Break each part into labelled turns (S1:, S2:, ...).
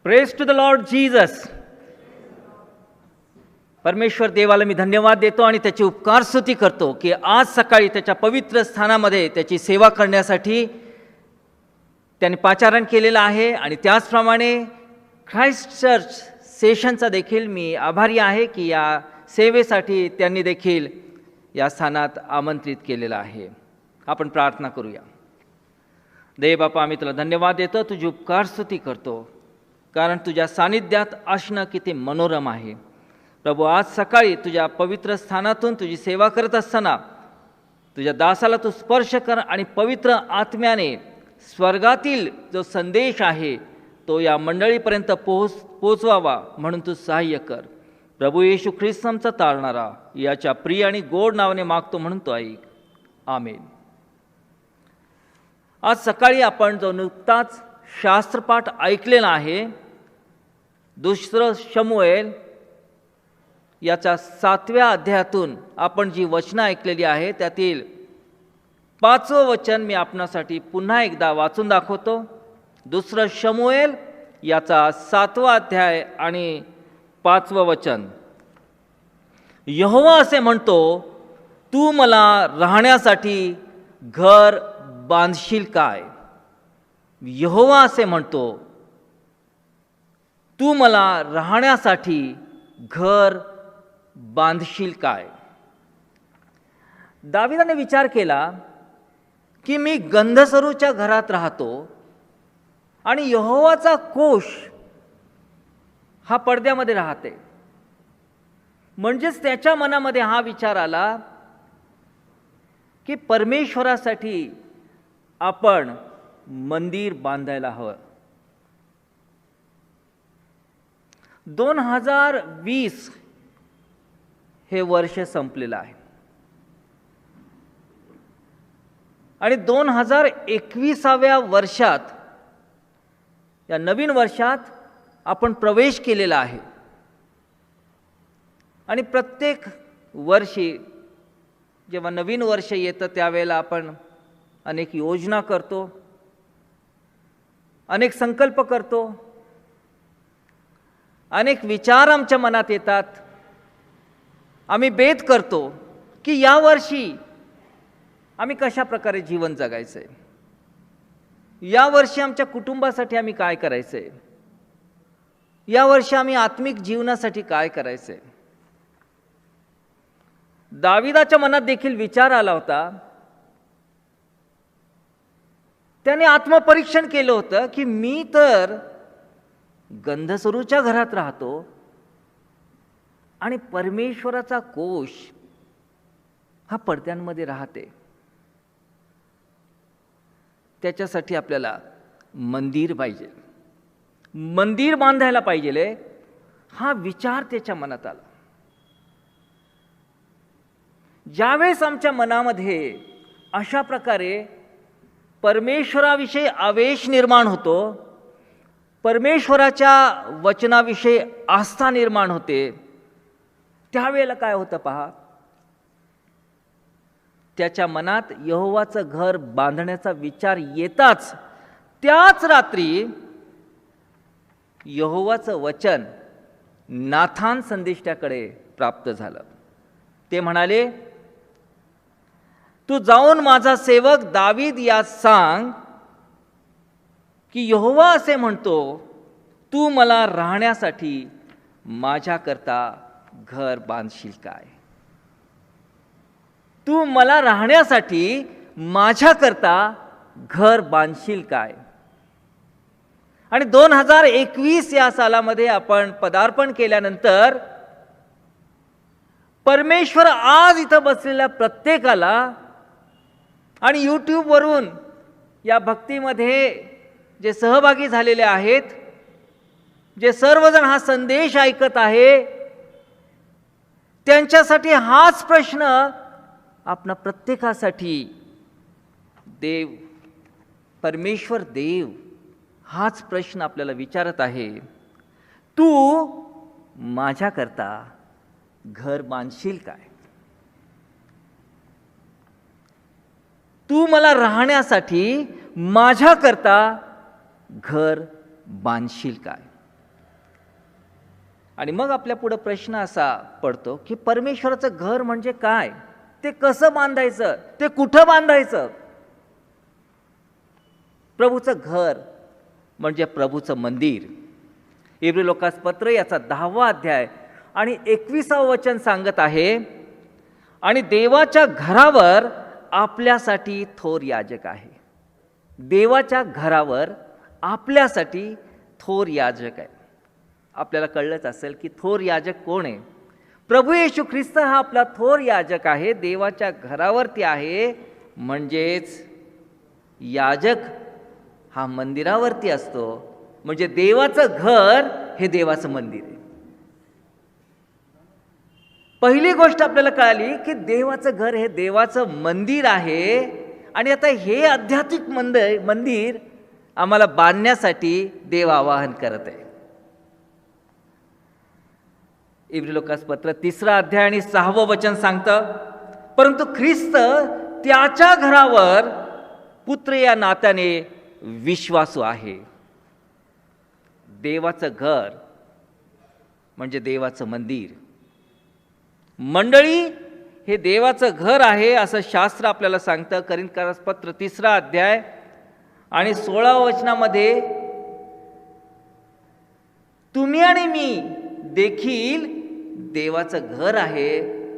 S1: Praise to the Lord Jesus. परमेश्वर देवाला मी धन्यवाद देतो आणि त्याची उपकार स्तुती करतो की आज सकाळी त्याच्या पवित्र स्थानामध्ये त्याची सेवा करण्यासाठी त्यांनी पाचारण केलेलं आहे. आणि त्याचप्रमाणे ख्राइस्ट चर्च सेशनचा देखील मी आभारी आहे की या सेवेसाठी त्यांनी देखील या स्थानात आमंत्रित केलेलं आहे. आपण प्रार्थना करूया. देव बापा, आम्ही तुला धन्यवाद देतो, तुझी उपकार स्तुती करतो, कारण तुझ्या सानिध्यात असणं किती मनोरम आहे. प्रभू, आज सकाळी तुझ्या पवित्र स्थानातून तुझी सेवा करत असताना तुझ्या दासाला तू स्पर्श कर आणि पवित्र आत्म्याने स्वर्गातील जो संदेश आहे तो या मंडळीपर्यंत पोहोचवावा म्हणून तू सहाय्य कर. प्रभू येशू ख्रिस्तांचा तारणारा याच्या प्रिय आणि गोड नावाने मागतो म्हणून तो ऐक. आमेन. आज सकाळी आपण जो नुकताच शास्त्रपाठ ऐकलेला आहे, दुसरं शमूएल याच्या 7व्या अध्यायातून आपण जी वचनं ऐकलेली आहे त्यातील 5वं वचन मी आपणासाठी पुन्हा एकदा वाचून दाखवतो. दुसरं शमूएल याचा 7वा अध्याय आणि 5वं वचन. यहोवा असे म्हणतो, तू मला राहण्यासाठी घर बांधशील काय? यहोवा असे म्हणतो, तू मला राहण्यासाठी घर बांधशील काय? दाविदाने विचार केला की मी गंधसरूच्या घरात राहतो आणि यहोवाचा कोश हा पडद्यामध्ये राहते. म्हणजेच त्याच्या मनामध्ये हा विचार आला की परमेश्वरासाठी आपण मंदिर बांधायला हवं. 2020 हे वर्ष संपलेलं आहे आणि 2021व्या वर्षात, या नवीन वर्षात आपण प्रवेश केलेला आहे. आणि प्रत्येक वर्षी जेव्हा नवीन वर्ष येतं त्यावेळेला आपण अनेक योजना करतो, अनेक संकल्प करतो, अनेक विचार आमच्या मनात येतात. आम्ही बेत करतो की यावर्षी आम्ही कशा प्रकारे जीवन जगायचं आहे, यावर्षी आमच्या कुटुंबासाठी आम्ही काय करायचं आहे, यावर्षी आम्ही आत्मिक जीवनासाठी काय करायचं आहे. दाविदाच्या मनात देखील विचार आला होता. त्याने आत्मपरीक्षण केलं होतं की मी तर गंधसरूच्या घरात राहतो आणि परमेश्वराचा कोश हा पडद्यांमध्ये राहते. त्याच्यासाठी आपल्याला मंदिर पाहिजे, मंदिर बांधायला पाहिजे, हा विचार त्याच्या मनात आला. ज्यावेळेस आमच्या मनामध्ये अशा प्रकारे परमेश्वराविषयी आवेश निर्माण होतो, परमेश्वराच्या वचनाविषयी आस्था निर्माण होते, त्यावेळेला काय होतं पहा, त्याच्या मनात यहोवाचं घर बांधण्याचा विचार येताच त्याच रात्री यहोवाचं वचन नाथान संदेष्टाकडे प्राप्त झालं. ते म्हणाले, तू जाऊन माझा सेवक दावीद यास सांग की यहोवा असे म्हणतो, तू मला राहण्यासाठी माझ्याकरता घर बांधशील काय? तू मला राहण्यासाठी माझ्याकरता घर बांधशील काय? आणि 2021 या सालामध्ये आपण पदार्पण केल्यानंतर परमेश्वर आज इथं बसलेल्या प्रत्येकाला आणि यूट्यूबवरून या भक्तीमध्ये जे सहभागी झालेले आहेत, जे सर्वजण हा संदेश ऐकत आहे, त्यांच्यासाठी हाच प्रश्न आपणा प्रत्येकासाठी देव, परमेश्वर देव हाच प्रश्न आपल्याला विचारत आहे, तू माझ्याकरता घर बांधशील काय? तू मला राहण्यासाठी माझ्याकरता घर बांधशील काय? आणि मग आपल्या पुढे प्रश्न असा पडतो की परमेश्वराचं घर म्हणजे काय, ते कसं बांधायचं, ते कुठं बांधायचं. प्रभूचं घर म्हणजे प्रभूचं मंदिर. इब्री लोकास पत्र याचा 10वा अध्याय आणि 21वे वचन सांगत आहे, आणि देवाच्या घरावर आपल्यासाठी थोर याजक आहे. देवाच्या घरावर आपल्यासाठी थोर याजक आहे. आपल्याला कळलंच असेल की थोर याजक कोण आहे. प्रभू येशू ख्रिस्त हा आपला थोर याजक आहे, देवाच्या घरावरती आहे. म्हणजेच याजक हा मंदिरावरती असतो, म्हणजे देवाचं घर हे देवाचं मंदिर आहे. पहिली गोष्ट आपल्याला कळाली की देवाचं घर हे देवाचं मंदिर आहे. आणि आता हे आध्यात्मिक मंदिर आम्हाला बांधण्यासाठी देव आवाहन करत आहे. इब्री लोकास पत्र 3रा अध्याय आणि 6वं वचन सांगतं, परंतु ख्रिस्त त्याच्या घरावर पुत्र या नात्याने विश्वासू आहे. देवाचं घर म्हणजे देवाचं मंदिर. मंडळी हे देवाचं घर आहे असं शास्त्र आपल्याला सांगतं. करिंथकरास पत्र 3रा अध्याय आणि 16व्या वचनामध्ये, तुम्ही आणि मी देखील देवाचं घर आहे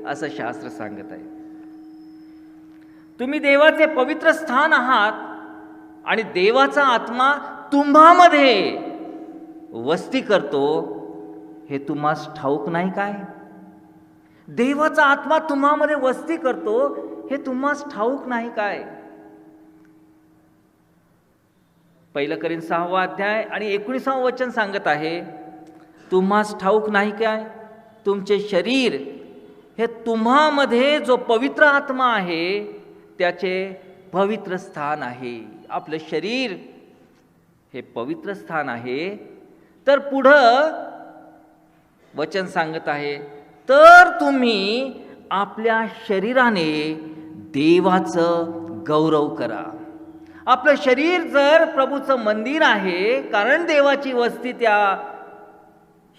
S1: असं शास्त्र सांगत आहे. तुम्ही देवाचे पवित्र स्थान आहात आणि देवाचा आत्मा तुम्हामध्ये वस्ती करतो, हे तुम्हास ठाऊक नाही काय. देवाचा आत्मा तुम्हामध्ये वस्ती करतो, हे तुम्हास ठाऊक नाही काय. 1 कोरिन्थ 6वा अध्याय आणि 19वे वचन सांगत आहे, तुम्हास ठाऊक नाही काय, तुमचे शरीर हे तुम्हामध्ये जो पवित्र आत्मा आहे त्याचे पवित्र स्थान आहे. आपलं शरीर हे पवित्र स्थान आहे. तर पुढं वचन सांगत आहे, तर तुम्ही आपल्या शरीराने देवाचं गौरव करा. आपलं शरीर जर प्रभूचं मंदिर आहे, कारण देवाची वस्ती त्या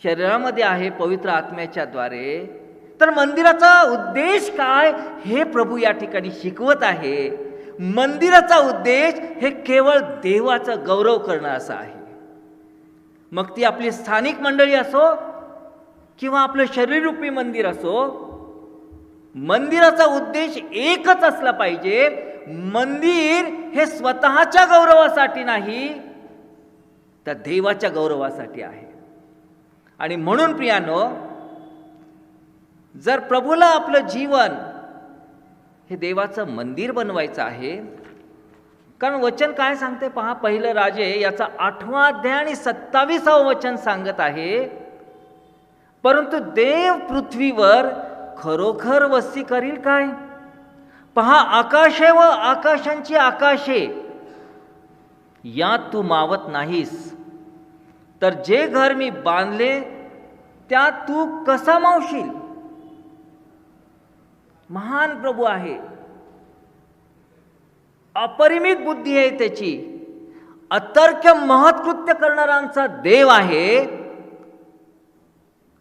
S1: शरीरामध्ये आहे पवित्र आत्म्याच्या द्वारे, तर मंदिराचा उद्देश काय हे प्रभू या ठिकाणी शिकवत आहे. मंदिराचा उद्देश हे केवळ देवाचं गौरव करणं असा आहे. मग ती आपली स्थानिक मंडळी असो किंवा आपलं शरीररूपी मंदिर असो, मंदिराचा उद्देश एकच असला पाहिजे. मंदिर हे स्वतःच्या गौरवासाठी नाही, तर देवाच्या गौरवासाठी आहे. आणि म्हणून प्रियानो, जर प्रभूला आपलं जीवन हे देवाचं मंदिर बनवायचं आहे, कारण वचन काय सांगते पहा, 1 राजे याचा 8वा अध्याय आणि 27वे वचन सांगत आहे, परंतु देव पृथ्वीवर खरोखर वस्ती करील काय. पहा, आकाशे व आकाशांची आकाशे यात तू मावत नाहीस, तर जे घर मी बांधले त्यात तू कसा मावशील. महान प्रभू आहे, अपरिमित बुद्धी आहे त्याची, अतर्क्य महत्कृत्य करणारा आमचा देव आहे,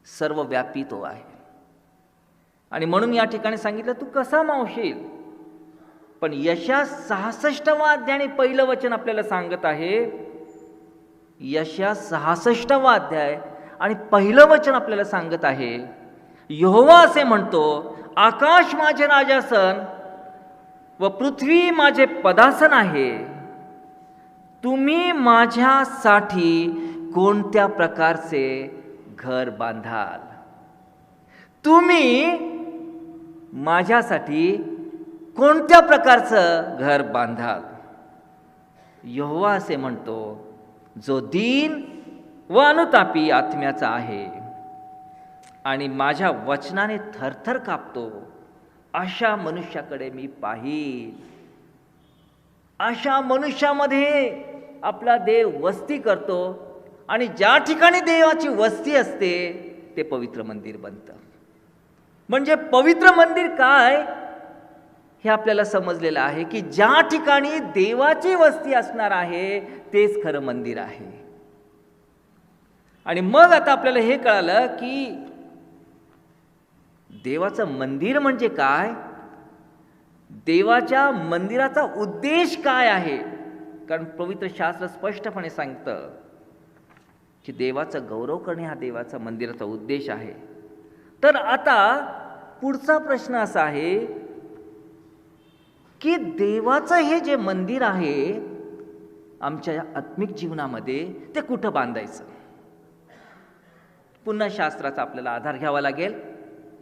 S1: सर्वव्यापी तो आहे. आणि म्हणून या ठिकाणी सांगितलं तू कसा मावशील. पण यशा 66वा अध्याय आणि 1लं वचन आपल्याला सांगत आहे, यशा 66वा अध्याय आणि 1लं वचन आपल्याला सांगत आहे, यहोवा असे म्हणतो, आकाश माझे राजासन व पृथ्वी माझे पदासन आहे. तुम्ही माझ्यासाठी कोणत्या प्रकारचे घर बांधाल. तुम्ही माझ्यासाठी कोणत्या प्रकारचं घर बांधाल. यहोवा असे म्हणतो, जो दीन व अनुतापी आत्म्याचा आहे आणि माझ्या वचनाने थरथर कापतो, अशा मनुष्याकडे मी पाहील. अशा मनुष्यामध्ये आपला देव वस्ती करतो, आणि ज्या ठिकाणी देवाची वस्ती असते ते पवित्र मंदिर बनतं. म्हणजे पवित्र मंदिर काय हे आपल्याला समजलेलं आहे की ज्या ठिकाणी देवाची वस्ती असणार आहे तेच खरं मंदिर आहे. आणि मग आता आपल्याला हे कळालं की देवाचं मंदिर म्हणजे काय, देवाच्या मंदिराचा उद्देश काय आहे. कारण पवित्र शास्त्र स्पष्टपणे सांगतं की देवाचा गौरव करणे हा देवाचा मंदिराचा उद्देश आहे. तर आता पुढचा प्रश्न असा आहे की देवाचं हे जे मंदिर आहे आमच्या आत्मिक जीवनामध्ये ते कुठं बांधायचं. पुन्हा शास्त्राचा आपल्याला आधार घ्यावा लागेल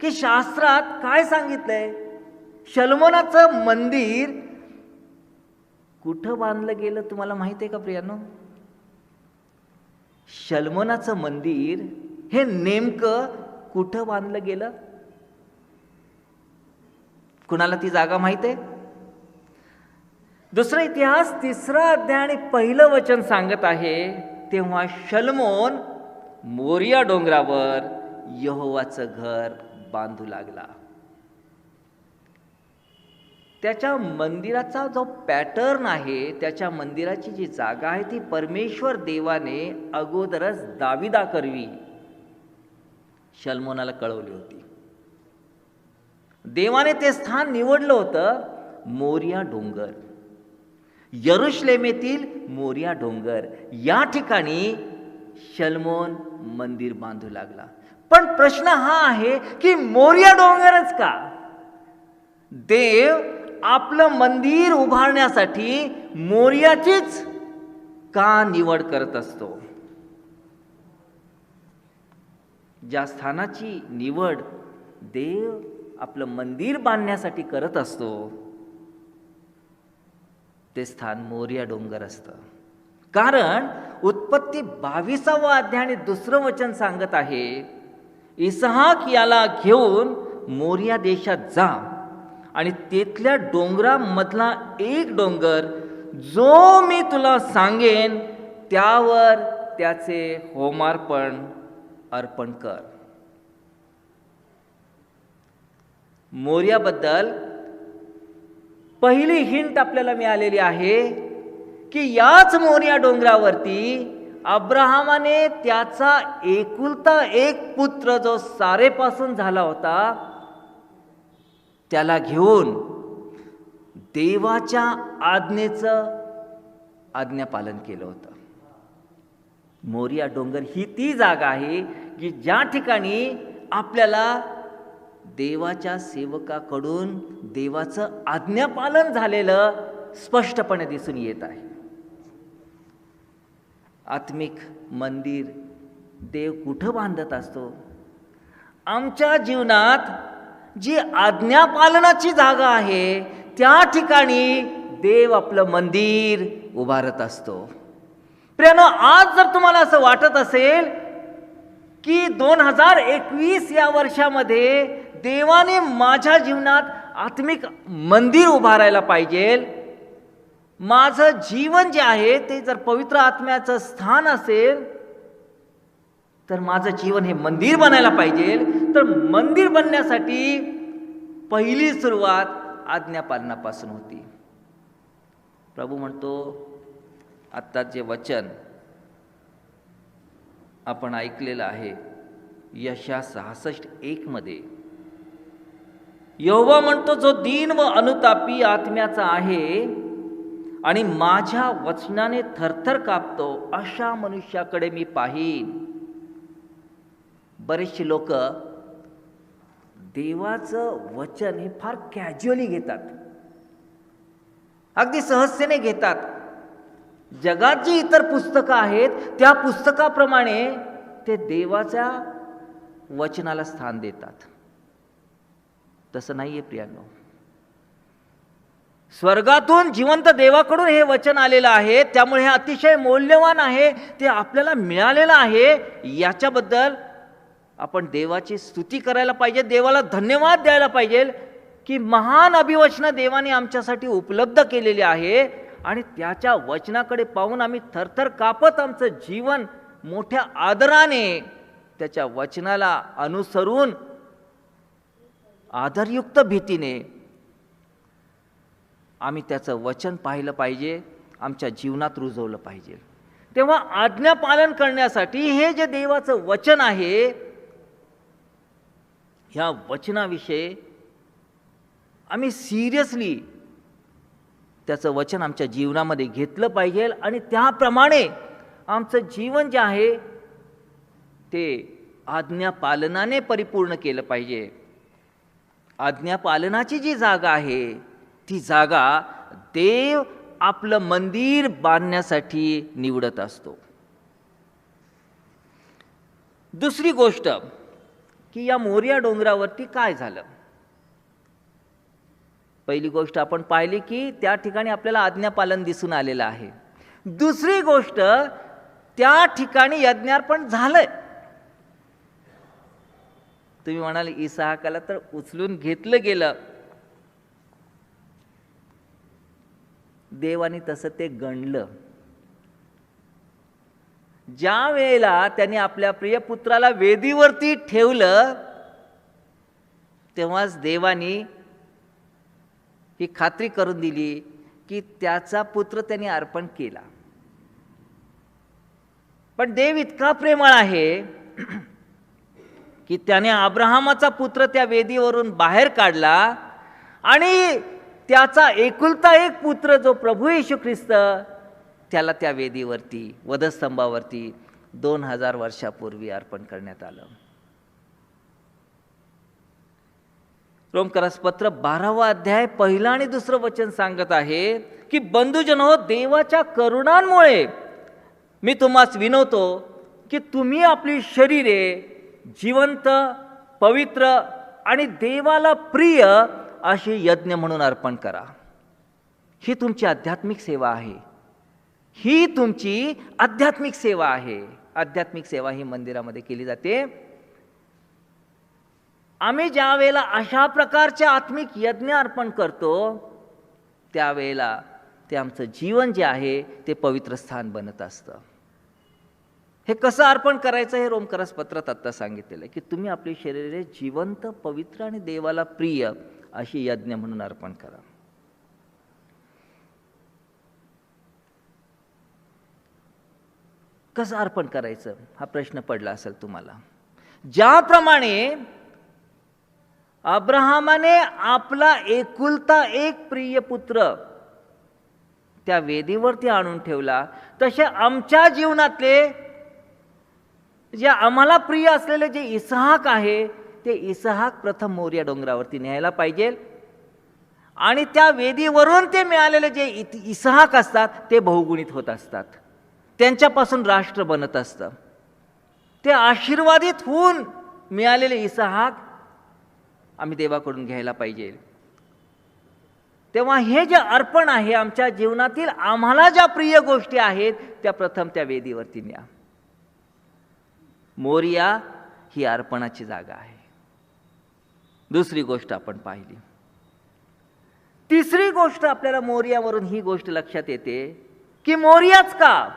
S1: की शास्त्रात काय सांगितलंय. शलोमोनाचं मंदिर कुठं बांधलं गेलं तुम्हाला माहिती आहे का प्रियांनो. शलोमोनाचं मंदिर हे नेमकं कुठं बांधलं गेलं. कुणाला ती जागा माहिती आहे. दुसरा इतिहास 3 अध्याय आणि 1 वचन सांगत आहे, तेव्हा शलोमोन मोरिया डोंगरावर यहोवाचं घर बांधू लागला. त्याच्या मंदिराचा जो पॅटर्न आहे, त्याच्या मंदिराची जी जागा आहे ती परमेश्वर देवाने अगोदरच दाविदाकरवी शलोमोनाला कळवली होती. देवाने ते स्थान निवडलं होतं, मोरिया डोंगर, यरुशलेमेतील मोरिया डोंगर. या ठिकाणी शलोमोन मंदिर बांधू लागला. पण प्रश्न हा आहे की मोरिया डोंगरच का. देव आपलं मंदिर उभारण्यासाठी मोरियाचीच का निवड करत असतो. ज्या स्थानाची निवड देव आपलं मंदिर बांधण्यासाठी करत असतो ते स्थान मोरिया डोंगर असतं. कारण उत्पत्ती 22 अध्याय आणि 2 वचन सांगत आहे, इसहाक याला घेऊन मोरिया देशात जा आणि तेथल्या डोंगरामधला एक डोंगर जो मी तुला सांगेन त्यावर त्याचे होमार्पण अर्पण कर. मोरियाबद्दल पहिली हिंट आपल्याला मिळालेली आहे की याच मोरिया डोंगरावरती अब्राहमाने त्याचा एकुलता एक पुत्र जो सारेपासून झाला होता त्याला घेऊन देवाच्या आज्ञेचं आज्ञापालन केलं होतं. मोरिया डोंगर ही ती जागा आहे की ज्या ठिकाणी आपल्याला देवाच्या सेवकाकडून देवाचं आज्ञापालन झालेलं स्पष्टपणे दिसून येत आहे. आत्मिक मंदिर देव कुठं बांधत असतो. आमच्या जीवनात जी आज्ञापालनाची जागा आहे त्या ठिकाणी देव आपलं मंदिर उभारत असतो. प्रियानो, आज जर तुम्हाला असं वाटत असेल की 2021 या वर्षामध्ये देवाने माझ्या जीवनात आत्मिक मंदिर उभारायला पाहिजे, माझं जीवन जे आहे ते जर पवित्र आत्म्याचं स्थान असेल तर माझं जीवन हे मंदिर बनायला पाहिजे, तर मंदिर बनण्यासाठी पहिली सुरुवात आज्ञापालनापासून होती. प्रभू म्हणतो, आत्ता जे वचन आपण ऐकलेलं आहे यशया 66:1 मध्ये यहोवा म्हणतो, जो दीन व अनुतापी आत्म्याचा आहे आणि माझ्या वचनाने थरथर कापतो अशा मनुष्याकडे मी पाहीन. बरेचसे लोक देवाचं वचन हे फार कॅज्युअली घेतात, अगदी सहजतेने घेतात. जगात जी इतर पुस्तकं आहेत त्या पुस्तकाप्रमाणे ते देवाच्या वचनाला स्थान देतात. तसं नाहीये प्रियांनो. स्वर्गातून जिवंत देवाकडून हे वचन आलेलं आहे, त्यामुळे हे अतिशय मौल्यवान आहे, ते आपल्याला मिळालेलं आहे. याच्याबद्दल आपण देवाची स्तुती करायला पाहिजे, देवाला धन्यवाद द्यायला पाहिजे की महान अभिवचनं देवाने आमच्यासाठी उपलब्ध केलेली आहे आणि त्याच्या वचनाकडे पाहून आम्ही थरथर कापत आमचं जीवन मोठ्या आदराने त्याच्या वचनाला अनुसरून आदरयुक्त भीतीने आम्ही त्याचं वचन पाहिलं पाहिजे, आमच्या जीवनात रुजवलं पाहिजे. तेव्हा आज्ञा पालन करण्यासाठी हे जे देवाचं वचन आहे, ह्या वचनाविषयी आम्ही सिरियसली त्याचं वचन आमच्या जीवनामध्ये घेतलं पाहिजे आणि त्याप्रमाणे आमचं जीवन जे आहे ते आज्ञा पालनाने परिपूर्ण केलं पाहिजे. आज्ञा पालनाची जी जागा आहे ती जागा देव आपलं मंदिर बांधण्यासाठी निवडत असतो. दुसरी गोष्ट की या मोरिया डोंगरावरती काय झालं. पहिली गोष्ट आपण पाहिली की त्या ठिकाणी आपल्याला आज्ञापालन दिसून आलेलं आहे. दुसरी गोष्ट, त्या ठिकाणी यज्ञार्पण झालंय. तुम्ही म्हणाल इसाहाकाला तर उचलून घेतलं गेलं. देवाने तसं ते गणलं. ज्या वेळेला त्यांनी आपल्या प्रिय पुत्राला वेदीवरती ठेवलं तेव्हाच देवानी ही खात्री करून दिली की त्याचा पुत्र त्यांनी अर्पण केला. पण देव इतका प्रेमळ आहे की त्याने अब्राहमाचा पुत्र त्या वेदीवरून बाहेर काढला आणि त्याचा एकुलता एक पुत्र जो प्रभू येशू ख्रिस्त त्याला त्या वेदीवरती वधस्तंभावरती 2000 वर्षापूर्वी अर्पण करण्यात आलं. रोमकरास पत्र 12वा अध्याय 1 आणि 2 वचन सांगत आहे की बंधुजन हो, देवाच्या करुणांमुळे मी तुम्हास विनवतो की तुम्ही आपली शरीरे जिवंत, पवित्र आणि देवाला प्रिय अशी यज्ञ म्हणून अर्पण करा. ही तुमची आध्यात्मिक सेवा आहे. ही तुमची आध्यात्मिक सेवा आहे. आध्यात्मिक सेवा ही मंदिरामध्ये केली जाते. आम्ही ज्या वेळेला अशा प्रकारचे आत्मिक यज्ञ अर्पण करतो त्यावेळेला ते आमचं जीवन जे आहे ते पवित्र स्थान बनत असतं. हे कसं अर्पण करायचं हे रोमकरास पत्रात आत्ता सांगितलेलं आहे की तुम्ही आपली शरीरे जिवंत, पवित्र आणि देवाला प्रिय अशी यज्ञ म्हणून अर्पण करा. कसं अर्पण करायचं हा प्रश्न पडला असेल तुम्हाला. ज्याप्रमाणे अब्राहमाने आपला एकुलता एक प्रिय पुत्र त्या वेदीवरती आणून ठेवला, तसे आमच्या जीवनातले जे आम्हाला प्रिय असलेले जे इसहाक आहे ते इसहाक प्रथम मोरिया डोंगरावरती न्यायला पाहिजे. आणि त्या वेदीवरून ते मिळालेले जे इसहाक असतात ते बहुगुणित होत असतात. त्यांच्यापासून राष्ट्र बनत असतं. ते आशीर्वादित होऊन मिळालेले इसहाक आम्ही देवाकडून घ्यायला पाहिजे. तेव्हा हे जे अर्पण आहे आमच्या जीवनातील आम्हाला ज्या प्रिय गोष्टी आहेत त्या प्रथम त्या वेदीवरती न्या. मोरिया ही अर्पणाची जागा आहे. दुसरी गोष्ट आपण पाहिली. तिसरी गोष्ट आपल्याला मोरियावरून ही गोष्ट लक्षात येते की मोरियाच का.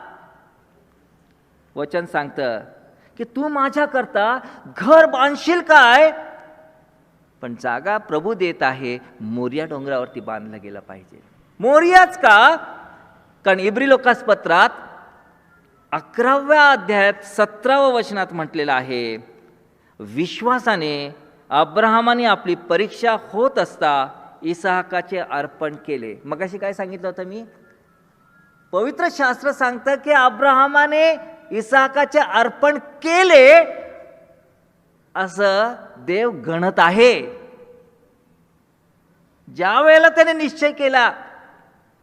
S1: वचन सांगतं की तू माझ्याकरता घर बांधशील काय, पण जागा प्रभू देत आहे, मोरिया डोंगरावरती बांधलं गेलं पाहिजे. मोरियाच का, कारण इब्री लोकास पत्रात 11व्या अध्यायात 17व्या वचनात म्हटलेलं आहे, विश्वासाने अब्राहमाने आपली परीक्षा होत असता इसहाकाचे अर्पण केले. मगाशी काय सांगितलं होतं मी, पवित्र शास्त्र सांगतं की अब्राहमाने इसहाकाचे अर्पण केले असं देव गणत आहे. ज्या वेळेला त्याने निश्चय केला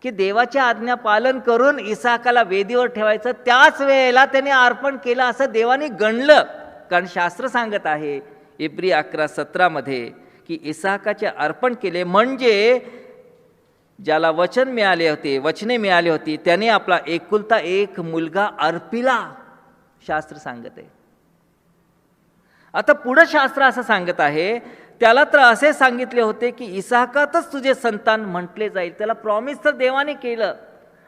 S1: की देवाची आज्ञा पालन करून इसहाकाला वेदीवर ठेवायचं, त्याच वेळेला त्याने अर्पण केलं असं देवाने गणलं. कारण शास्त्र सांगत आहे इब्री 11:17 मध्ये की इसहाकाचे अर्पण केले म्हणजे ज्याला वचन मिळाले होते, वचने मिळाली होती, त्याने आपला एकुलता एक मुलगा अर्पिला, शास्त्र सांगत आहे. आता पुढे शास्त्र असं सांगत आहे, त्याला तर असे सांगितले होते की इसहाकातच तुझे संतान म्हटले जाईल. त्याला प्रॉमिस तर देवाने केलं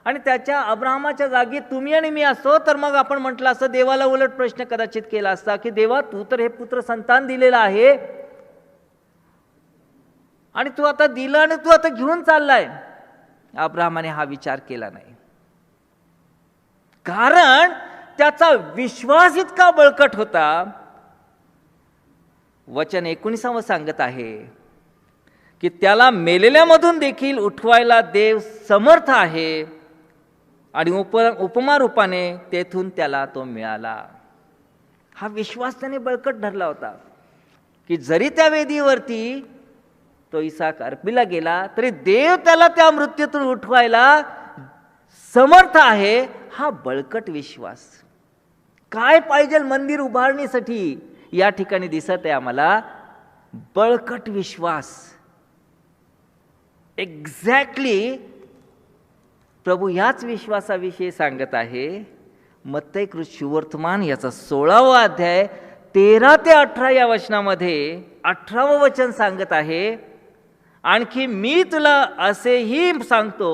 S1: आणि त्याच्या अब्राहमाच्या जागी तुम्ही आणि मी असतो तर मग आपण म्हटलं असं, देवाला उलट प्रश्न कदाचित केला असता की देवा तू तर हे पुत्र संतान दिलेलं आहे आणि तू आता दिलं आणि तू आता घेऊन चाललाय. अब्राहमाने हा विचार केला नाही. कारण त्याचा विश्वास इतका बळकट होता. वचन 19 सांगत आहे की त्याला मेलेल्यामधून देखील उठवायला देव समर्थ आहे आणि उपमा रूपाने तेथून त्याला तो मिळाला. हा विश्वास त्याने बळकट धरला होता की जरी त्या वेदीवरती तो इसाक अर्पीला गेला तरी देव त्याला त्या मृत्यूतून उठवायला समर्थ आहे. हा बळकट विश्वास. काय पाहिजे मंदिर उभारणीसाठी या ठिकाणी दिसत आहे आम्हाला बळकट विश्वास. एक्झॅक्टली प्रभू ह्याच विश्वासाविषयी सांगत आहे. मत्तई सुवर्तमान याचा 16वा अध्याय 13 ते 18 या वचनामध्ये 18वं वचन सांगत आहे, आणखी मी तुला असेही सांगतो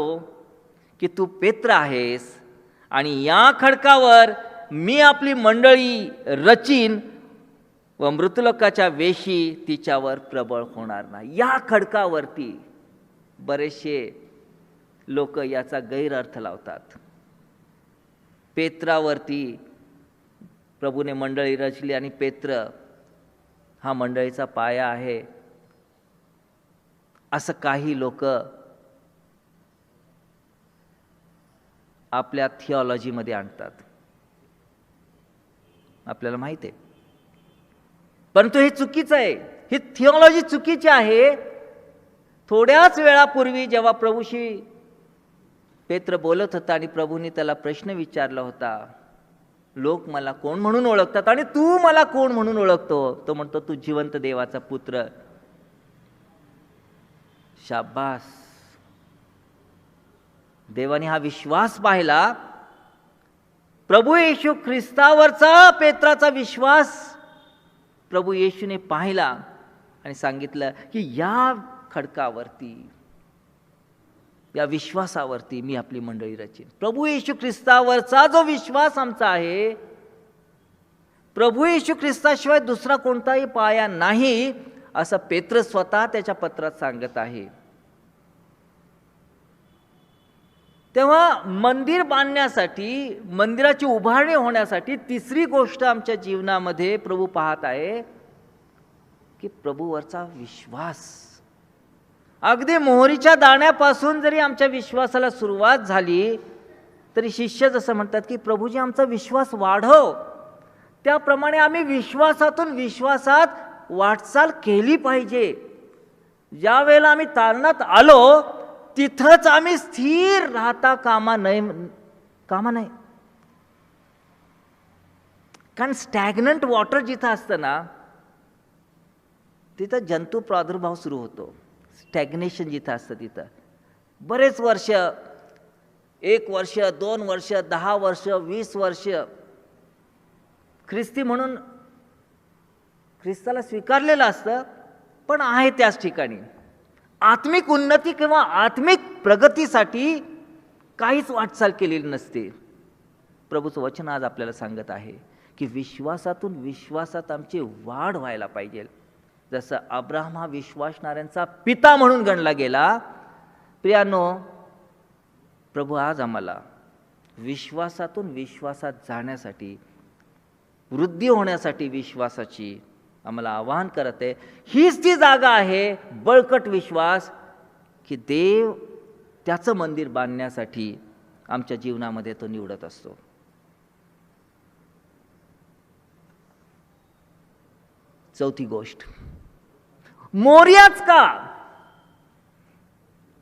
S1: की तू पेत्र आहेस आणि या खडकावर मी आपली मंडळी रचीन व मृतलोकाच्या वेशी तिच्यावर प्रबळ होणार नाही. या खडकावरती बरेचसे लोक याचा गैरअर्थ लावतात. पेत्रावरती प्रभूने मंडळी रचली आणि पेत्र हा मंडळीचा पाया आहे असं काही लोक आपल्या थिओलॉजीमध्ये आणतात. आपल्याला माहिती आहे, परंतु हे चुकीचं आहे. ही थिओलॉजी चुकीची आहे. थोड्याच वेळापूर्वी जेव्हा प्रभूशी पेत्र बोलत होता आणि प्रभूने त्याला प्रश्न विचारला होता, लोक मला कोण म्हणून ओळखतात आणि तू मला कोण म्हणून ओळखतो? तो म्हणतो तू जिवंत देवाचा पुत्र. शाबास. देवाने हा विश्वास पाहिला. प्रभू येशू ख्रिस्तावरचा पेत्राचा विश्वास प्रभू येशूने पाहिला आणि सांगितलं की या खडकावरती, या विश्वासावरती मी आपली मंडळी रचीन. प्रभू येशू ख्रिस्तावरचा जो विश्वास आमचा आहे, प्रभू येशू ख्रिस्ताशिवाय दुसरा कोणताही पाया नाही असं पेत्र स्वतः त्याच्या पत्रात सांगत आहे. तेव्हा मंदिर बांधण्यासाठी, मंदिराची उभारणी होण्यासाठी तिसरी गोष्ट आमच्या जीवनामध्ये प्रभू पाहत आहे की प्रभूवरचा विश्वास. अगदी मोहरीच्या दाण्यापासून जरी आमच्या विश्वासाला सुरुवात झाली तरी शिष्य जसं म्हणतात की प्रभूजी आमचा विश्वास वाढव, त्याप्रमाणे आम्ही विश्वासातून विश्वासात वाटचाल केली पाहिजे. ज्या वेळेला आम्ही तारणात आलो तिथंच आम्ही स्थिर राहता कामा नये. कारण स्टॅग्नंट वॉटर जिथं असतं ना तिथं जंतू प्रादुर्भाव सुरू होतो. स्टॅग्नेशन जिथं असतं तिथं बरेच वर्ष, 1 वर्ष, 2 वर्ष, 10 वर्ष, 20 वर्ष ख्रिस्ती म्हणून ख्रिस्ताला स्वीकारलेलं असतं, पण आहे त्याच ठिकाणी. आत्मिक उन्नती किंवा आत्मिक प्रगतीसाठी काहीच वाटचाल केलेली नसते. प्रभूचं वचन आज आपल्याला सांगत आहे की विश्वासातून विश्वासात आमची वाढ व्हायला पाहिजे. जसं अब्राहम हा विश्वासणाऱ्यांचा पिता म्हणून गणला गेला, प्रियानो, प्रभू आज आम्हाला विश्वासातून विश्वासात जाण्यासाठी, वृद्धी होण्यासाठी विश्वासाची आम्हाला आवाहन करत आहे. हीच ती जागा आहे बळकट विश्वास की देव त्याचं मंदिर बांधण्यासाठी आमच्या जीवनामध्ये तो निवडत असतो. चौथी गोष्ट, मोरियाच का?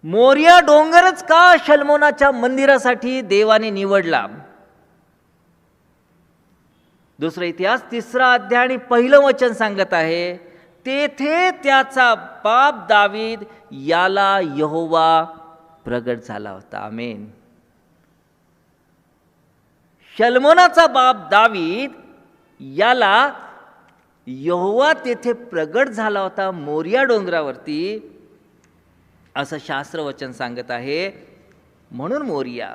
S1: मोरिया डोंगरच का शल्मोनाच्या मंदिरासाठी देवाने निवडला? दुसरा इतिहास 3 अध्याय आणि 1 वचन सांगत आहे, तेथे त्याचा बाप दावीद याला यहोवा प्रगट झाला होता. आमेन. शल्मोनाचा बाप दावीद याला यहोवा तेथे प्रगट झाला होता मोरिया डोंगरावरती, असं शास्त्रवचन सांगत आहे. म्हणून Moriah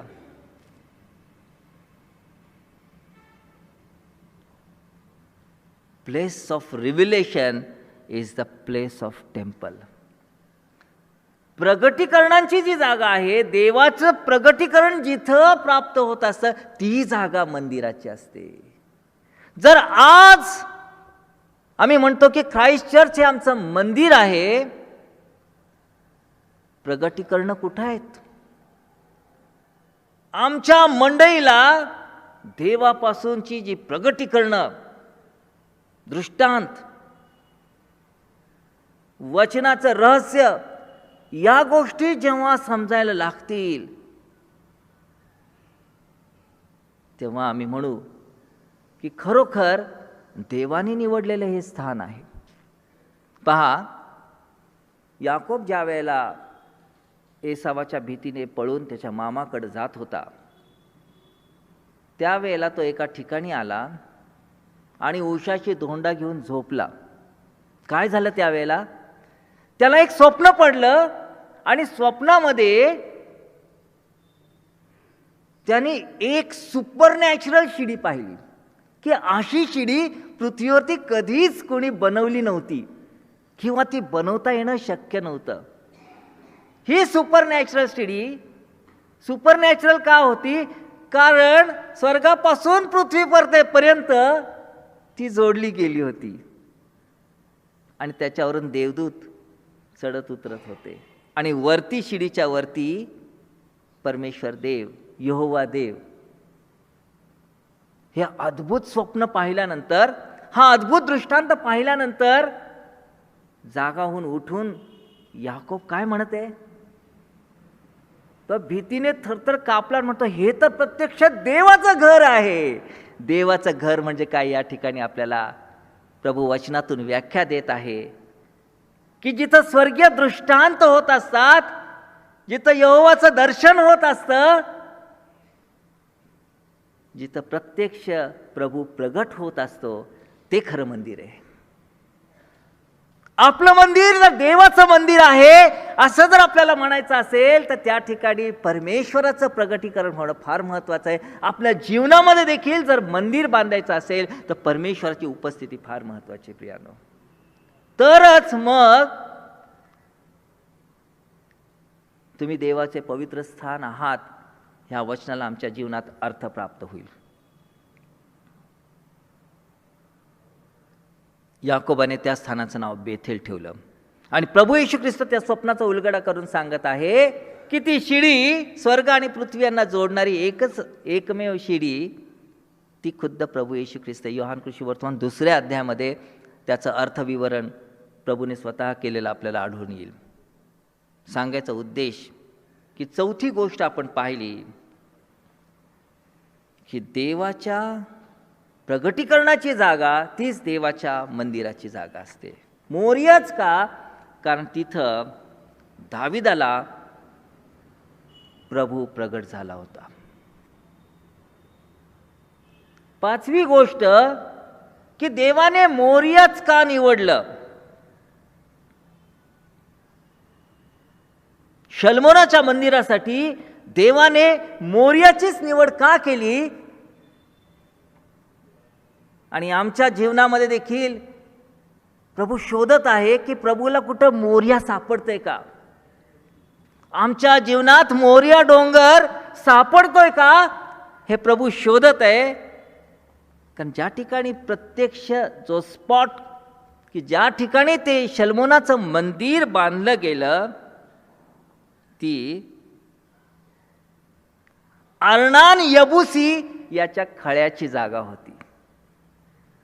S1: place of revelation is the place of temple. प्रगटीकरणांची जी जागा आहे, देवाचं प्रगटीकरण जिथं प्राप्त होत असतं ती जागा मंदिराची असते. जर आज आम्ही म्हणतो की ख्राइस्ट चर्च हे आमचं मंदिर आहे, प्रगटीकरण कुठं आहेत? आमच्या मंडळीला देवापासूनची जी प्रगटीकरणं, दृष्टांत, वचनाचं रहस्य, या गोष्टी जेव्हा समजायला लागतील तेव्हा आम्ही म्हणू की खरोखर देवाने निवडलेलं हे स्थान आहे. पहा, याकोब ज्या वेळेला एसावाच्या भीतीने पळून त्याच्या मामाकडे जात होता, त्यावेळेला तो एका ठिकाणी आला आणि उशाची धोंडा घेऊन झोपला. काय झालं त्यावेळेला? त्याला एक स्वप्न पडलं आणि स्वप्नामध्ये त्याने एक सुपरनॅचरल शिडी पाहिली की अशी शिडी पृथ्वीवरती कधीच कोणी बनवली नव्हती किंवा ती बनवता येणं शक्य नव्हतं. ही सुपरनॅचरल शिडी सुपरनॅचरल का होती? कारण स्वर्गापासून पृथ्वीपर्यंत ती जोडली गेली होती आणि त्याच्यावरून देवदूत चढत उतरत होते आणि वरती, शिडीच्या वरती परमेश्वर देव, यहोवा देव. हे अद्भुत स्वप्न पाहिल्यानंतर, हा अद्भुत दृष्टांत पाहिल्यानंतर जागाहून उठून याकोब काय म्हणते? तो भीतीने थरथर कापला, म्हणतो हे तर प्रत्यक्षात देवाचं घर आहे. देवाचं घर म्हणजे काय? या ठिकाणी आपल्याला प्रभू वचनातून व्याख्या देत आहे की जिथं स्वर्गीय दृष्टांत होत असतात, जिथं यहोवाचं दर्शन होत असतं, जिथं प्रत्यक्ष प्रभू प्रगट होत असतो, ते खरं मंदिर आहे. आपलं मंदिर जर देवाचं मंदिर आहे असं जर आपल्याला म्हणायचं असेल तर त्या ठिकाणी परमेश्वराचं प्रगटीकरण होणं फार महत्त्वाचं आहे. आपल्या जीवनामध्ये देखील जर मंदिर बांधायचं असेल तर परमेश्वराची उपस्थिती फार महत्त्वाची प्रियानो. तरच मग तुम्ही देवाचे पवित्र स्थान आहात ह्या वचनाला आमच्या जीवनात अर्थ प्राप्त होईल. याकोबाने त्या स्थानाचं नाव बेथेल ठेवलं आणि प्रभू येशू ख्रिस्त त्या स्वप्नाचा उलगडा करून सांगत आहे की ती शिडी, स्वर्ग आणि पृथ्वी यांना जोडणारी एकमेव शिडी, ती खुद्द प्रभू येशू ख्रिस्त. योहान कृषीवर्तमान 2 अध्यायामध्ये त्याचं अर्थविवरण प्रभूने स्वतः केलेलं आपल्याला आढळून येईल. सांगायचा उद्देश की चौथी गोष्ट आपण पाहिली की देवाच्या प्रगटीकरणाची जागा तीच देवाच्या मंदिराची जागा असते. मोरियाच का? कारण तिथं दाविदाला प्रभू प्रगट झाला होता. पाचवी गोष्ट की देवाने मोरियाच का निवडलं? शल्मोनाच्या मंदिरासाठी देवाने मोरियाचीच निवड का केली? आणि आमच्या जीवनामध्ये देखील प्रभू शोधत आहे की प्रभूला कुठं मोरिया सापडतोय का? आमच्या जीवनात मोरिया डोंगर सापडतोय का हे प्रभू शोधत आहे. कारण ज्या ठिकाणी प्रत्यक्ष जो स्पॉट की ज्या ठिकाणी ते शल्मोनाचं मंदिर बांधलं गेलं ती अर्नान यबुसी याच्या खळ्याची जागा होती.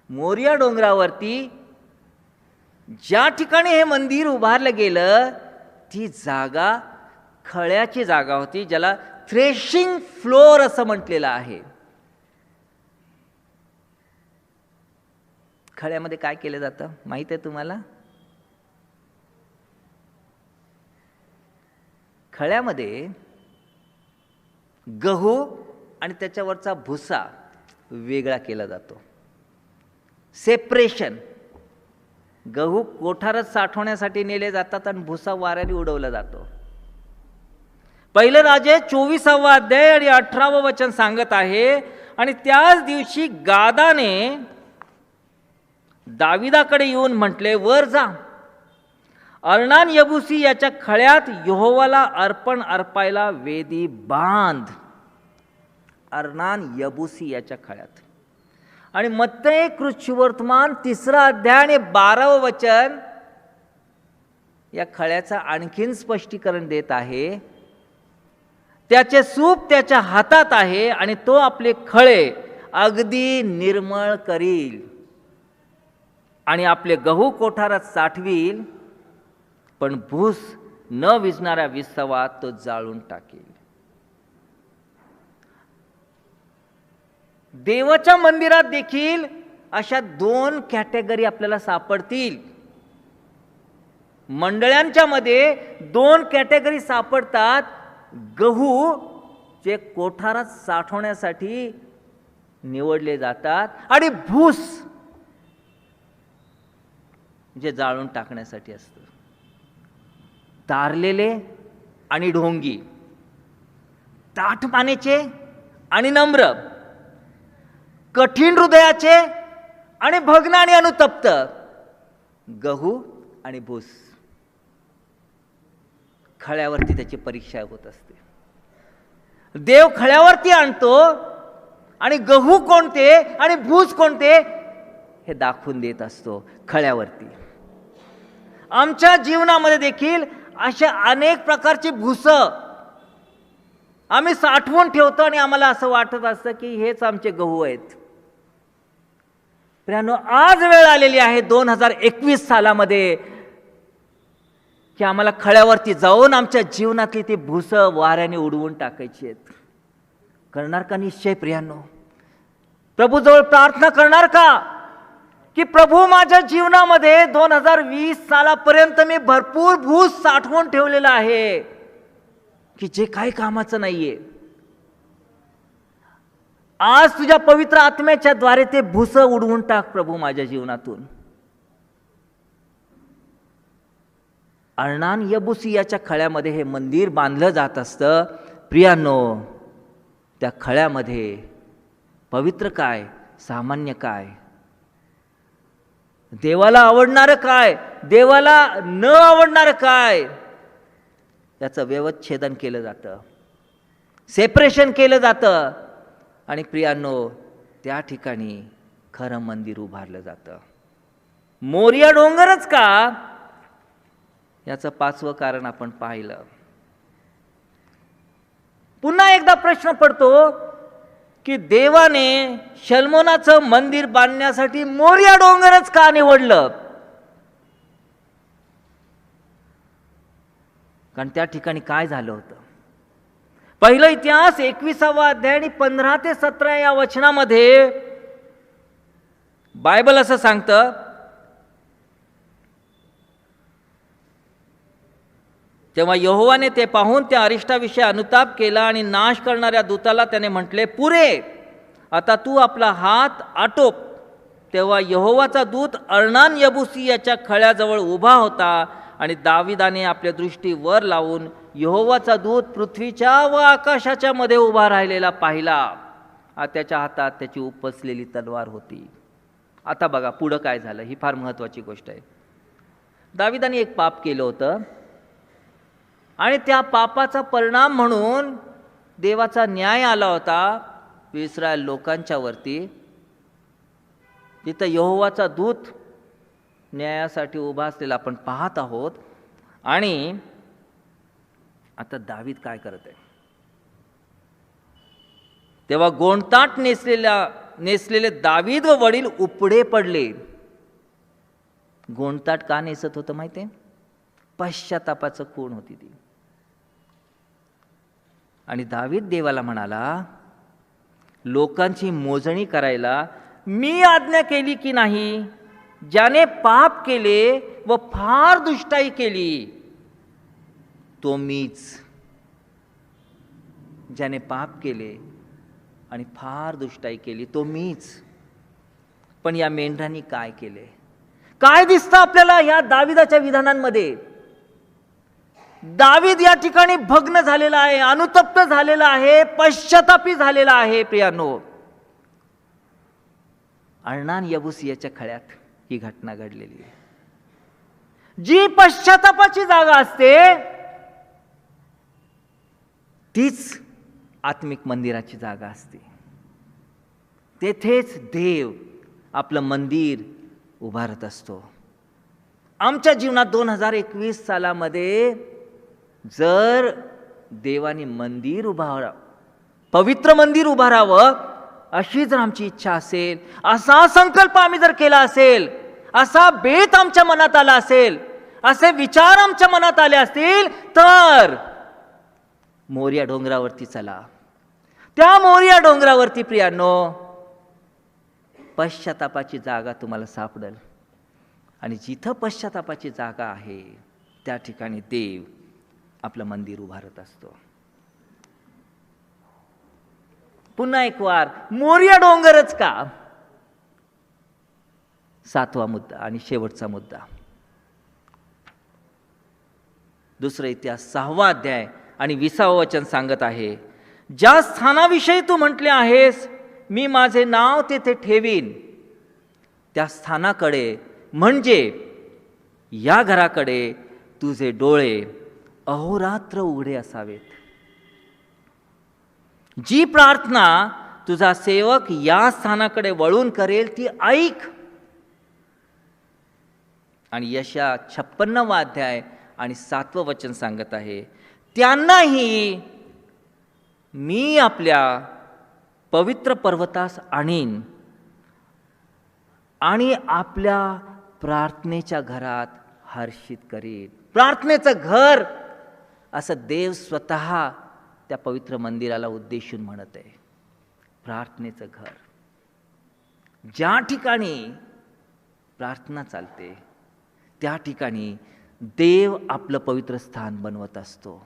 S1: मोरिया डोंगरावरती ज्या ठिकाणी हे मंदिर उभारलं गेलं ती जागा खळ्याची जागा होती, ज्याला थ्रेशिंग फ्लोअर असं म्हटलेलं आहे. खळ्यामध्ये काय केलं जातं माहित आहे तुम्हाला? खळ्यामध्ये गहू आणि त्याच्यावरचा भुसा वेगळा केला जातो. सेपरेशन. गहू कोठारात साठवण्यासाठी नेले जातात आणि भुसा वाऱ्याने उडवला जातो. पहिलं राजे 24 अध्याय आणि 18 वचन सांगत आहे, आणि त्याच दिवशी गादाने दाविदाकडे येऊन म्हटले, वर जा अर्णान यबुसी याच्या खळ्यात यहोवाला अर्पण अर्पायला वेदी बांध. अर्णान यबुसी याच्या खळ्यात. आणि मत्तई कृष्णवर्तमान 3 अध्याय आणि 12 वचन या खळ्याचं आणखीन स्पष्टीकरण देत आहे. त्याचे सूप त्याच्या हातात आहे आणि तो आपले खळे अगदी निर्मळ करील आणि आपले गहू कोठारात साठवील, पण भूस न विझणाऱ्या विस्तवात तो जाळून टाकेल. देवाच्या मंदिरात देखील अशा 2 कॅटेगरी आपल्याला सापडतील. मंडळांच्या मध्ये 2 कॅटेगरी सापडतात. गहू जे कोठारात साठवण्यासाठी निवडले जातात आणि भूस जे जाळून टाकण्यासाठी असतं. तारलेले आणि ढोंगी, ताठ मानेचे आणि नम्र, कठीण हृदयाचे आणि भग्न आणि अनुतप्त, गहू आणि भूस. खळ्यावरती त्याची परीक्षा होत असते. देव खळ्यावरती आणतो आणि गहू कोणते आणि भूस कोणते हे दाखवून देत असतो खळ्यावरती. आमच्या जीवनामध्ये देखील अशा अनेक प्रकारची भूस आम्ही साठवून ठेवतो आणि आम्हाला असं वाटत असतं की हेच आमचे गहू आहेत. प्रियानो, आज वेळ आलेली आहे 2021 सालामध्ये की आम्हाला खळ्यावरती जाऊन आमच्या जीवनातली ती भूस वाऱ्याने उडवून टाकायची आहेत. करणार का निश्चय प्रियानो? प्रभूजवळ प्रार्थना करणार का की प्रभू, माझ्या जीवनामध्ये 2020 सालापर्यंत मी भरपूर भूस साठवून ठेवलेला आहे की जे काही कामाचं नाहीये. आज तुझ्या पवित्र आत्म्याच्या द्वारे ते भूस उडवून टाक प्रभू माझ्या जीवनातून. अर्णान यबुसी याच्या खळ्यामध्ये हे मंदिर बांधलं जात असतं. प्रियानो, त्या खळ्यामध्ये पवित्र काय, सामान्य काय, देवाला आवडणारं काय, देवाला न आवडणारं काय, याचं व्यवच्छेदन केलं जातं, सेपरेशन केलं जातं. आणि प्रियानो, त्या ठिकाणी खरं मंदिर उभारलं जातं. मोरिया डोंगरच का? याचं 5वं कारण आपण पाहिलं. पुन्हा एकदा प्रश्न पडतो की देवाने शल्मोनाचं मंदिर बांधण्यासाठी मोरिया डोंगरच का निवडलं? कारण त्या ठिकाणी काय झालं होतं? पहिलं इतिहास 21वा अध्याय आणि 15 ते 17 या वचनामध्ये बायबल असं सांगतं, तेव्हा यहोवाने ते पाहून त्या अरिष्टाविषयी अनुताप केला आणि नाश करणाऱ्या दूताला त्याने म्हटले, पुरे, आता तू आपला हात आटोप. तेव्हा यहोवाचा दूत अर्णान यबुसी याच्या खळ्याजवळ उभा होता आणि दाविदाने आपल्या दृष्टी वर लावून यहोवाचा दूत पृथ्वीच्या व आकाशाच्या मध्ये उभा राहिलेला पाहिला. त्याच्या हातात त्याची उपसलेली तलवार होती. आता बघा पुढं काय झालं, ही फार महत्त्वाची गोष्ट आहे. दाविदाने एक पाप केलं होतं आणि त्या पापाचा परिणाम म्हणून देवाचा न्याय आला होता इस्रायल लोकांच्या वरती. तिथं यहोवाचा दूत न्यायासाठी उभा असलेला आपण पाहत आहोत. आणि आता दावीद काय करत आहे? तेव्हा गोंडताट नेसलेले दावीद व वडील उपडे पडले. गोंडताट का नेसत होतं माहिती आहे? पश्चातापाचं खूण होती ती. आणि दावीद देवाला म्हणाला, लोकांची मोजणी करायला मी आज्ञा केली की नाही? ज्याने पाप केले व फार दुष्टाई केली तो मीच. ज्याने पाप केले आणि फार दुष्टाई केली तो मीच. पण या मेंढरांनी काय केले? काय दिसतं आपल्याला या दाविदाच्या विधानांमध्ये? दावीद या ठिकाणी भग्न झालेला आहे, अनुतप्त झालेला आहे, पश्चातापी झालेला आहे. प्रियानो, अर्णान यबुसी याच्या खळ्यात ही घटना घडलेली आहे. जी पश्चातापाची जागा असते तीच आत्मिक मंदिराची जागा असते. तेथेच देव आपलं मंदिर उभारत असतो. आमच्या जीवनात 2021 सालामध्ये जर देवाने मंदिर उभारावं, पवित्र मंदिर उभारावं, अशी जर आमची इच्छा असेल, असा संकल्प आम्ही जर केला असेल, असा बेत आमच्या मनात आला असेल, असे विचार आमच्या मनात आले असतील, तर मोरिया डोंगरावरती चला. त्या मोरिया डोंगरावरती प्रियांनो पश्चातापाची जागा तुम्हाला सापडेल. आणि जिथं पश्चातापाची जागा आहे त्या ठिकाणी देव आपलं मंदिर उभारत असतो. पुन्हा एक वार, मोरिया डोंगरच का? 7वा मुद्दा आणि शेवटचा मुद्दा. दुसरा इतिहास 6वा अध्याय आणि 20वा वचन सांगत आहे, ज्या स्थानाविषयी तू म्हटले आहेस मी माझे नाव तेथे ठेवीन, त्या स्थानाकडे म्हणजे या घराकडे तुझे डोळे अहोरात्र उघडे असावेत. जी प्रार्थना तुझा सेवक या स्थानाकडे वळून करेल ती ऐक. आणि यशा 56वा अध्याय आणि 7वं वचन सांगत आहे, त्यांनाही मी आपल्या पवित्र पर्वतास आणीन आणि आपल्या प्रार्थनेच्या घरात हर्षित करीन. प्रार्थनेचं घर असं देव स्वतः त्या पवित्र मंदिराला उद्देशून म्हणत आहे. प्रार्थनेचं घर, ज्या ठिकाणी प्रार्थना चालते त्या ठिकाणी देव आपलं पवित्र स्थान बनवत असतो.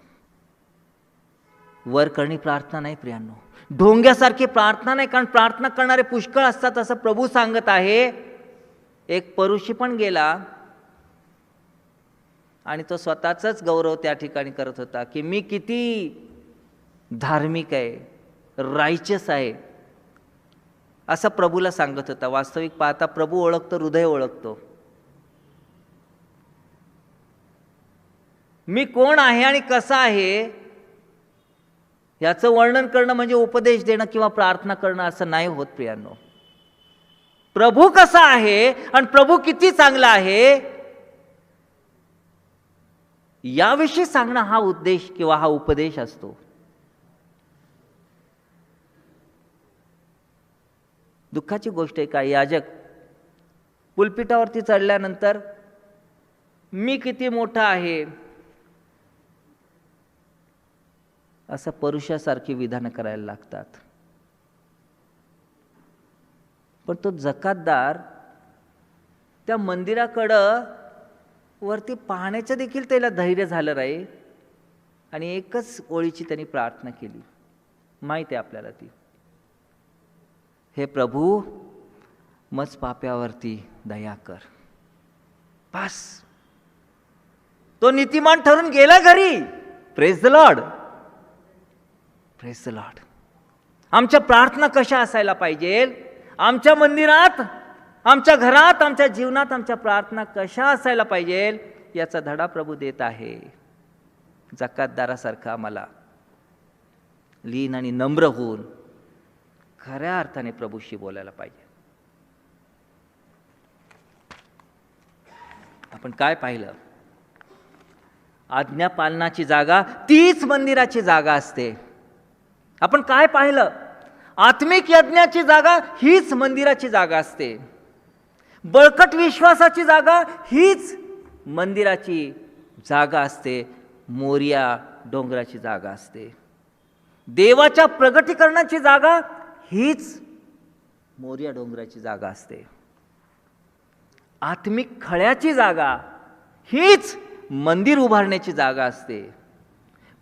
S1: वर करणी प्रार्थना नाही प्रियांनो, ढोंग्यासारखी प्रार्थना नाही. कारण प्रार्थना करणारे पुष्कळ असतात असं प्रभू सांगत आहे. एक परुषी पण गेला आणि तो स्वतःचाच गौरव त्या ठिकाणी करत होता की मी किती धार्मिक आहे, रायचस आहे, असं प्रभूला सांगत होता. वास्तविक पाहता प्रभू ओळखतो, हृदय ओळखतो. मी कोण आहे आणि कसा आहे याचं वर्णन करणं म्हणजे उपदेश देणं किंवा प्रार्थना करणं असं नाही होत प्रियांनो. प्रभू कसा आहे आणि प्रभू किती चांगला आहे याविषयी सांगणं हा उद्देश किंवा हा उपदेश असतो. दुःखाची गोष्ट आहे का, याजक पुलपिटावरती चढल्यानंतर मी किती मोठा आहे असं परुषासारखी विधानं करायला लागतात. पण तो जकातदार त्या मंदिराकडं वरती पाहण्याचं देखील त्याला धैर्य झालं नाही आणि एकच ओळीची त्यांनी प्रार्थना केली. माहिती आहे आपल्याला ती, हे प्रभू मज पाप्यावरती दया कर. बस, तो नीतिमान ठरून गेला घरी. Praise the Lord, praise the Lord. आमच्या प्रार्थना कशा असायला पाहिजे, आमच्या मंदिरात, आमच्या घरात, आमच्या जीवनात आमच्या प्रार्थना कशा असायला पाहिजे याचा धडा प्रभू देत आहे. जकातदारासारखा आम्हाला लीन आणि नम्र होऊन खऱ्या अर्थाने प्रभूशी बोलायला पाहिजे. आपण काय पाहिलं, आज्ञा पालनाची जागा तीच मंदिराची जागा असते. आपण काय पाहिलं, आत्मिक यज्ञाची जागा हीच मंदिराची जागा असते. बळकट विश्वासाची जागा हीच मंदिराची जागा असते. मोरिया डोंगराची जागा असते. देवाच्या प्रगटीकरणाची जागा हीच मोरिया डोंगराची जागा असते. आत्मिक खळ्याची जागा हीच मंदिर उभारण्याची जागा असते.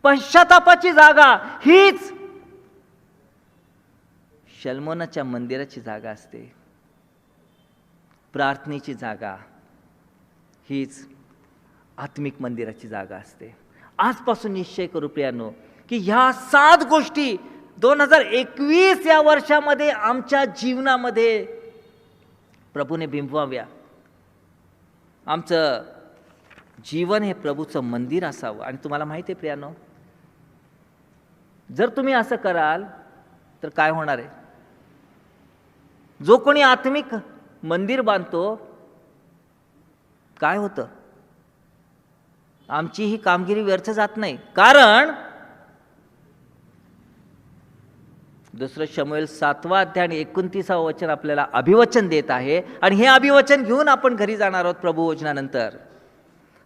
S1: पश्चातापाची जागा हीच शल्मोनाच्या मंदिराची जागा असते. प्रार्थनेची जागा हीच आत्मिक मंदिराची जागा असते. आजपासून निश्चय करू प्रियांनो की ह्या 7 गोष्टी 2021 या वर्षामध्ये आमच्या जीवनामध्ये प्रभूने बिंबवाव्या. आमचं जीवन हे प्रभूचं मंदिर असावं. आणि तुम्हाला माहिती आहे प्रियानो, जर तुम्ही असं कराल तर काय होणार आहे? जो कोणी आत्मिक मंदिर बांधतो, काय होतं? आमची ही कामगिरी व्यर्थ जात नाही. कारण 2 शमूएल 7 अध्याय आणि 29 वचन आपल्याला अभिवचन देत आहे. आणि हे अभिवचन घेऊन आपण घरी जाणार आहोत प्रभू वचनानंतर.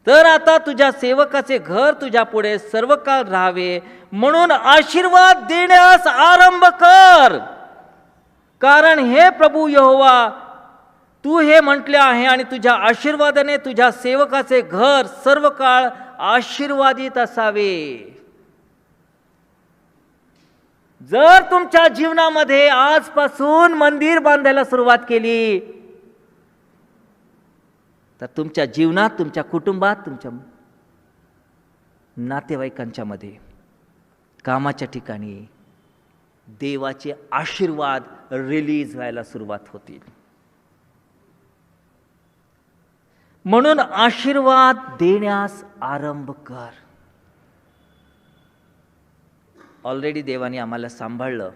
S1: तर आता तुझ्या सेवकाचे घर तुझ्या पुढे सर्व काळ राहावे म्हणून आशीर्वाद देण्यास आरंभ कर. कारण हे प्रभू यहोवा, तू हे म्हटले आहे आणि तुझ्या आशीर्वादाने तुझ्या सेवकाचे घर सर्व काळ आशीर्वादित असावे. जर तुमच्या जीवनामध्ये आजपासून मंदिर बांधायला सुरुवात केली तर तुमच्या जीवनात, तुमच्या कुटुंबात, तुमच्या नातेवाईकांच्या मध्ये, कामाच्या ठिकाणी देवाचे आशीर्वाद रिलीज व्हायला सुरुवात होतील. म्हणून आशीर्वाद देण्यास आरंभ कर. ऑलरेडी देवाने आम्हाला सांभाळलं,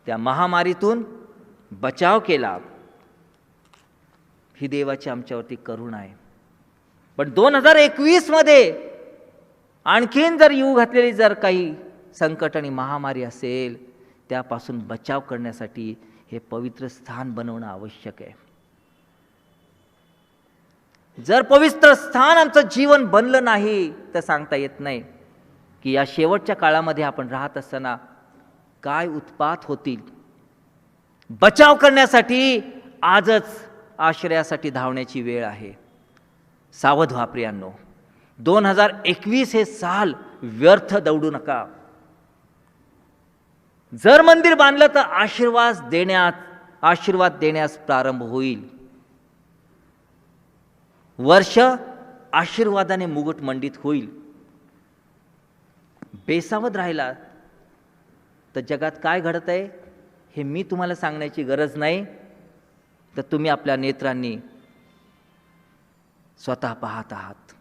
S1: त्या महामारीतून बचाव केला. ही देवाची आमच्यावरती करुणा आहे. पण 2021 मध्ये आणखीन जर येऊ घातलेली जर काही संकट आणि महामारी असेल, त्यापासून बचाव करण्यासाठी हे पवित्र स्थान बनवणं आवश्यक आहे. जर पवित्र स्थान आमचं जीवन बनलं नाही तर सांगता येत नाही की या शेवटच्या काळामध्ये आपण राहत असताना काय उत्पात होतील. बचाव करण्यासाठी आजच आश्रयासाठी धावण्याची वेळ आहे. सावध व्हा प्रियांनो. 2021 हे साल व्यर्थ दौडू नका. जर मंदिर बांधलं तर आशीर्वाद देण्यास प्रारंभ होईल. वर्ष आशीर्वादाने मुकुट मंडित होईल. बेसावध राहिला तर जगात काय घडत आहे हे मी तुम्हाला सांगण्याची गरज नाही, तर तुम्ही आपल्या नेत्रांनी स्वतः पाहत आहात.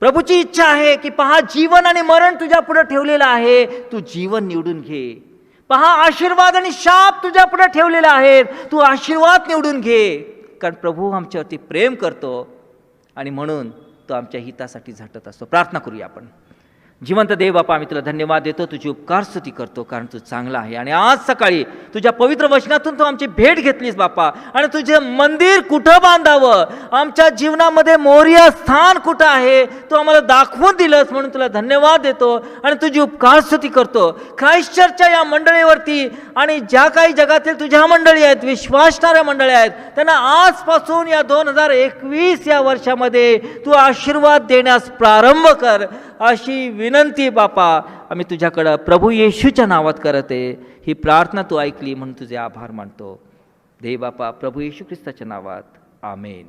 S1: प्रभूची इच्छा आहे की पहा, जीवन आणि मरण तुझ्या पुढे ठेवलेलं आहे, तू जीवन निवडून घे. पहा, आशीर्वाद आणि शाप तुझ्या पुढे ठेवलेले आहेत, तू आशीर्वाद निवडून घे. कारण प्रभू आमच्यावरती प्रेम करतो आणि म्हणून तो आमच्या हितासाठी झटत असतो. प्रार्थना करूया आपण. जिवंत देव बापा, आम्ही तुला धन्यवाद देतो, तुझी उपकार स्तुती करतो, कारण तू चांगला आहे. आणि आज सकाळी तुझ्या पवित्र वचनातून तू आमची भेट घेतलीस बापा. आणि तुझे मंदिर कुठं बांधावं, आमच्या जीवनामध्ये मोरिया स्थान कुठं आहे, तू आम्हाला दाखवून दिलंस, म्हणून तुला धन्यवाद देतो आणि तुझी उपकार स्तुती करतो. ख्राइस्टचर्चच्या या मंडळीवरती आणि ज्या काही जगातील तुझ्या मंडळी आहेत, विश्वासणाऱ्या मंडळी आहेत, त्यांना आजपासून या 2021 या वर्षामध्ये तू आशीर्वाद देण्यास प्रारंभ कर, अशी विनंती बापा आम्ही तुझ्याकडं प्रभू येशूच्या नावात करत आहे. ही प्रार्थना तू ऐकली म्हणून तुझे आभार मानतो. देव बापा, प्रभू येशू ख्रिस्ताच्या नावात, आमेन.